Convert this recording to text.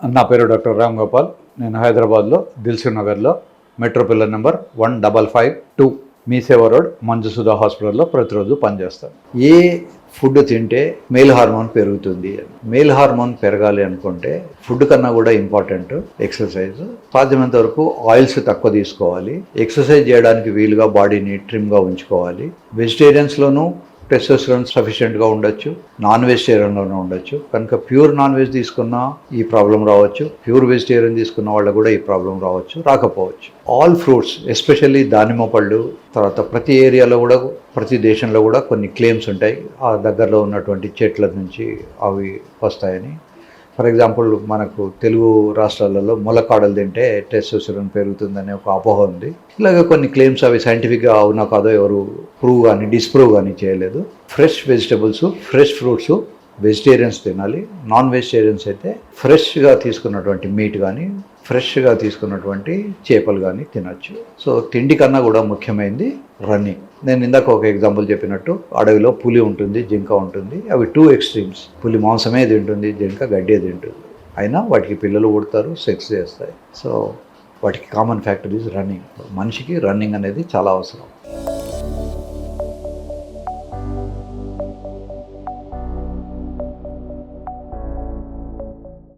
నా పేరు డాక్టర్ రామ్ గోపాల్. నేను హైదరాబాద్లో దిల్సుఖ్ నగర్లో మెట్రో పిల్లర్ నెంబర్ 1552 మీ సేవ రోడ్ మంజుసుధా హాస్పిటల్లో ప్రతిరోజు పనిచేస్తాను. ఏ ఫుడ్ తింటే మేల్ హార్మోన్ పెరుగుతుంది? మేల్ హార్మోన్ పెరగాలి అనుకుంటే ఫుడ్ కన్నా కూడా ఇంపార్టెంట్ ఎక్సర్సైజ్. సాధ్యమైనంత వరకు ఆయిల్స్ తక్కువ తీసుకోవాలి. ఎక్సర్సైజ్ చేయడానికి వీలుగా బాడీని ట్రిమ్గా ఉంచుకోవాలి. వెజిటేరియన్స్లోనూ టెస్టోస్టెరాన్ సఫిషియెంట్గా ఉండొచ్చు, నాన్ వెజిటేరియన్లోనే ఉండొచ్చు. కనుక ప్యూర్ నాన్ వెజ్ తీసుకున్నా ఈ ప్రాబ్లం రావచ్చు, ప్యూర్ వెజిటేరియన్ తీసుకున్న వాళ్ళకు కూడా ఈ ప్రాబ్లం రాకపోవచ్చు. ఆల్ ఫ్రూట్స్, ఎస్పెషల్లీ దానిమ్మ పళ్ళు, తర్వాత ప్రతి ఏరియాలో కూడా ప్రతి దేశంలో కూడా కొన్ని క్లెయిమ్స్ ఉంటాయి ఆ దగ్గరలో ఉన్నటువంటి చెట్ల నుంచి అవి వస్తాయని. ఫర్ ఎగ్జాంపుల్ మనకు తెలుగు రాష్ట్రాలలో ములక్కాడలు తింటే టెస్టోస్టెరాన్ పెరుగుతుందనే ఒక అపోహ ఉంది. ఇలాగ కొన్ని క్లెయిమ్స్ అవి సైంటిఫిక్గా అవునా కాదో ఎవరు ప్రూవ్ కానీ డిస్ప్రూవ్ కానీ చేయలేదు. Fresh vegetables, fresh fruits vegetarians తినాలి. నాన్ వెజిటేరియన్స్ అయితే ఫ్రెష్గా తీసుకున్నటువంటి మీట్ కానీ ఫ్రెష్గా తీసుకున్నటువంటి చేపలు కానీ తినచ్చు. సో తిండి కన్నా కూడా ముఖ్యమైనది రన్నింగ్. నేను ఇందాక ఒక ఎగ్జాంపుల్ చెప్పినట్టు అడవిలో పులి ఉంటుంది, జింక ఉంటుంది. అవి 2 ఎక్స్ట్రీమ్స్. పులి మాంసమే తింటుంది, జింక గడ్డే తింటుంది. అయినా వాటికి పిల్లలు పుడతారు, సెక్స్ చేస్తాయి. సో వాటికి కామన్ ఫ్యాక్టర్ ఈజ్ రన్నింగ్. మనిషికి రన్నింగ్ అనేది చాలా అవసరం.